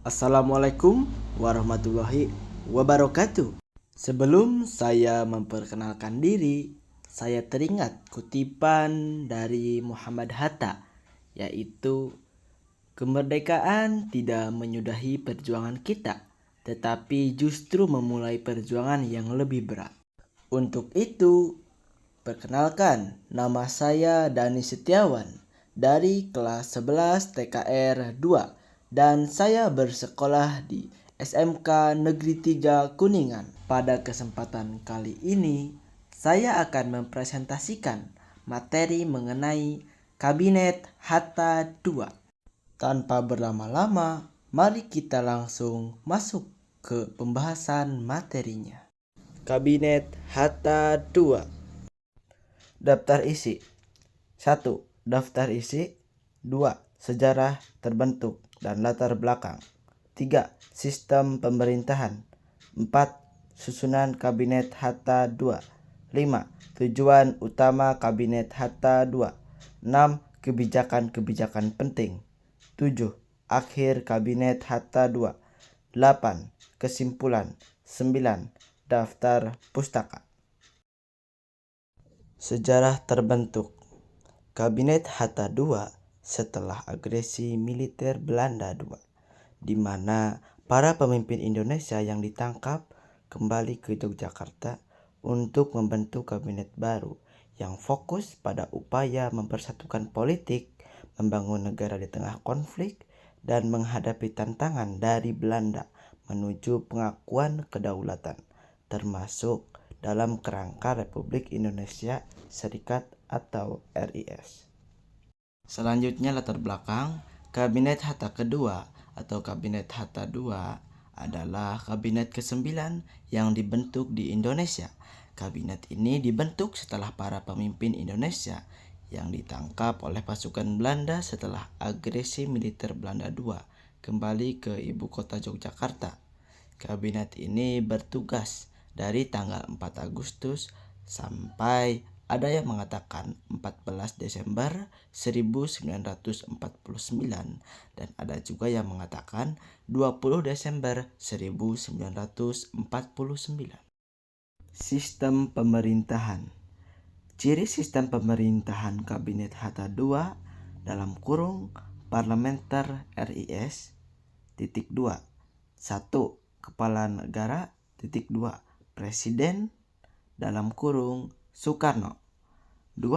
Assalamualaikum warahmatullahi wabarakatuh. Sebelum saya memperkenalkan diri, saya teringat kutipan dari Muhammad Hatta, yaitu kemerdekaan tidak menyudahi perjuangan kita, tetapi justru memulai perjuangan yang lebih berat. Untuk itu, perkenalkan, nama saya Dani Setiawan dari kelas 11 TKR 2 dan saya bersekolah di SMK Negeri 3 Kuningan. Pada kesempatan kali ini, saya akan mempresentasikan materi mengenai Kabinet Hatta II. Tanpa berlama-lama, mari kita langsung masuk ke pembahasan materinya. Kabinet Hatta II. Daftar isi. 1. Daftar isi. 2. Sejarah terbentuk dan latar belakang. 3. Sistem pemerintahan. 4. Susunan Kabinet Hatta II. 5. Tujuan utama Kabinet Hatta II. 6. Kebijakan-kebijakan penting. 7. Akhir Kabinet Hatta II. 8. Kesimpulan. 9. Daftar pustaka. Sejarah terbentuk Kabinet Hatta II setelah agresi militer Belanda II, di mana para pemimpin Indonesia yang ditangkap kembali ke Yogyakarta untuk membentuk kabinet baru yang fokus pada upaya mempersatukan politik, membangun negara di tengah konflik, dan menghadapi tantangan dari Belanda menuju pengakuan kedaulatan, termasuk dalam kerangka Republik Indonesia Serikat atau RIS. Selanjutnya latar belakang Kabinet Hatta kedua atau Kabinet Hatta II adalah kabinet ke-9 yang dibentuk di Indonesia. Kabinet ini dibentuk setelah para pemimpin Indonesia yang ditangkap oleh pasukan Belanda setelah agresi militer Belanda II kembali ke ibu kota Yogyakarta. Kabinet ini bertugas dari tanggal 4 Agustus sampai ada yang mengatakan 14 Desember 1949 dan ada juga yang mengatakan 20 Desember 1949. Sistem pemerintahan. Ciri sistem pemerintahan Kabinet Hatta II dalam kurung parlementer RIS. 2. 1. Kepala negara. 2. Presiden dalam kurung Soekarno. 2.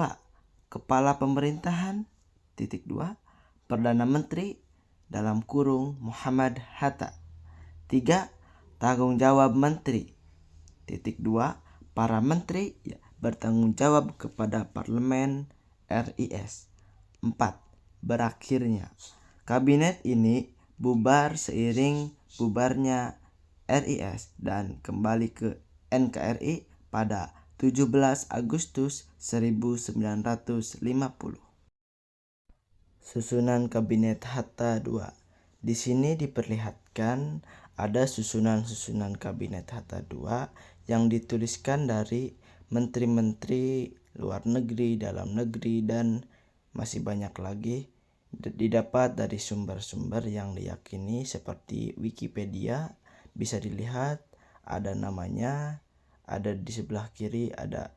Kepala pemerintahan. 2. Perdana Menteri dalam kurung Muhammad Hatta. 3. Tanggung jawab menteri. 2. Para menteri bertanggung jawab kepada parlemen RIS. 4. Berakhirnya kabinet ini bubar seiring bubarnya RIS dan kembali ke NKRI pada 17 Agustus 1950. Susunan Kabinet Hatta II. Di sini diperlihatkan ada susunan-susunan Kabinet Hatta II yang dituliskan dari menteri-menteri luar negeri, dalam negeri, dan masih banyak lagi. Didapat dari sumber-sumber yang diyakini seperti Wikipedia. Bisa dilihat ada namanya, ada di sebelah kiri ada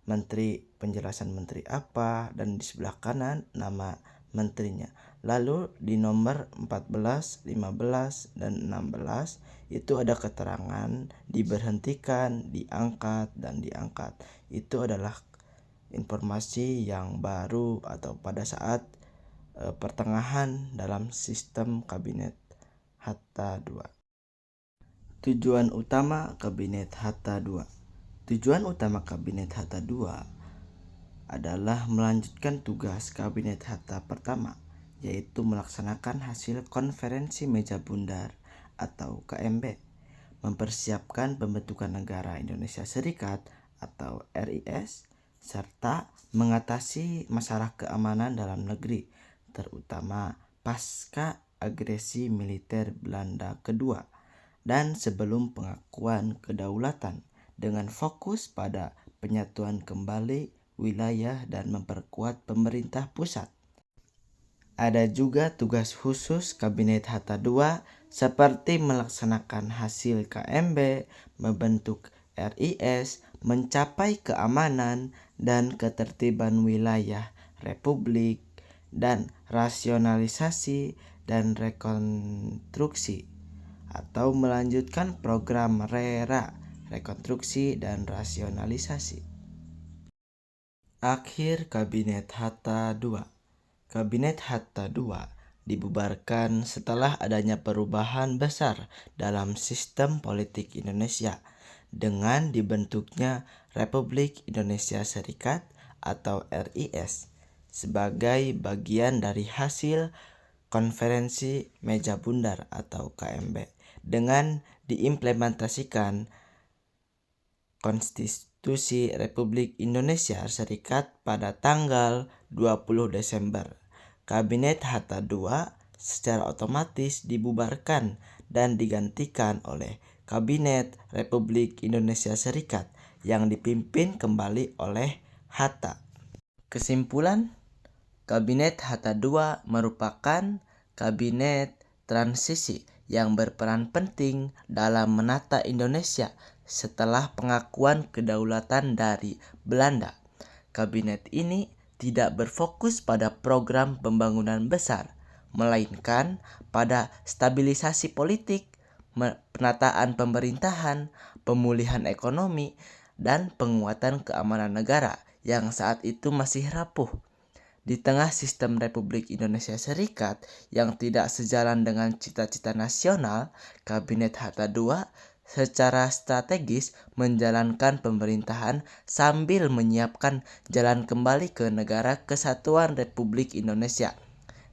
menteri, penjelasan menteri apa, dan di sebelah kanan nama menterinya. Lalu di nomor 14, 15, dan 16 itu ada keterangan diberhentikan, diangkat, dan diangkat. Itu adalah informasi yang baru atau pada saat pertengahan dalam sistem Kabinet Hatta II. Tujuan utama Kabinet Hatta II. Tujuan utama Kabinet Hatta II adalah melanjutkan tugas Kabinet Hatta pertama, yaitu melaksanakan hasil konferensi meja bundar atau KMB, mempersiapkan pembentukan negara Indonesia Serikat atau RIS, serta mengatasi masalah keamanan dalam negeri, terutama pasca agresi militer Belanda kedua dan sebelum pengakuan kedaulatan, dengan fokus pada penyatuan kembali wilayah dan memperkuat pemerintah pusat. Ada juga tugas khusus Kabinet Hatta II seperti melaksanakan hasil KMB, membentuk RIS, mencapai keamanan dan ketertiban wilayah Republik, dan rasionalisasi dan rekonstruksi atau melanjutkan program RERA, rekonstruksi dan rasionalisasi. Akhir Kabinet Hatta II. Kabinet Hatta II dibubarkan setelah adanya perubahan besar dalam sistem politik Indonesia dengan dibentuknya Republik Indonesia Serikat atau RIS sebagai bagian dari hasil Konferensi Meja Bundar atau KMB dengan diimplementasikan Konstitusi Republik Indonesia Serikat pada tanggal 20 Desember. Kabinet Hatta II secara otomatis dibubarkan dan digantikan oleh Kabinet Republik Indonesia Serikat yang dipimpin kembali oleh Hatta. Kesimpulan, Kabinet Hatta II merupakan kabinet transisi yang berperan penting dalam menata Indonesia setelah pengakuan kedaulatan dari Belanda. Kabinet ini tidak berfokus pada program pembangunan besar, melainkan pada stabilisasi politik, penataan pemerintahan, pemulihan ekonomi, dan penguatan keamanan negara yang saat itu masih rapuh. Di tengah sistem Republik Indonesia Serikat yang tidak sejalan dengan cita-cita nasional, Kabinet Hatta II secara strategis menjalankan pemerintahan sambil menyiapkan jalan kembali ke Negara Kesatuan Republik Indonesia.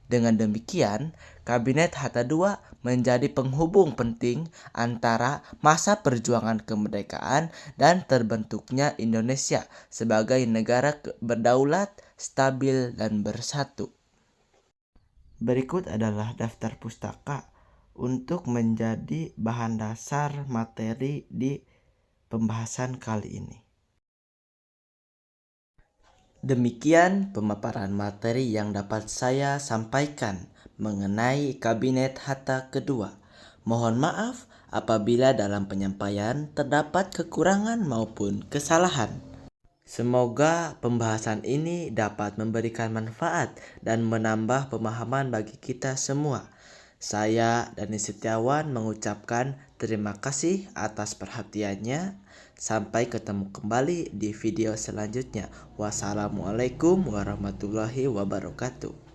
Dengan demikian, Kabinet Hatta II menjadi penghubung penting antara masa perjuangan kemerdekaan dan terbentuknya Indonesia sebagai negara berdaulat, stabil, dan bersatu. Berikut adalah daftar pustaka untuk menjadi bahan dasar materi di pembahasan kali ini. Demikian pemaparan materi yang dapat saya sampaikan mengenai Kabinet Hatta II. Mohon maaf apabila dalam penyampaian terdapat kekurangan maupun kesalahan. Semoga pembahasan ini dapat memberikan manfaat dan menambah pemahaman bagi kita semua. Saya Dani Setiawan mengucapkan terima kasih atas perhatiannya. Sampai ketemu kembali di video selanjutnya. Wassalamualaikum warahmatullahi wabarakatuh.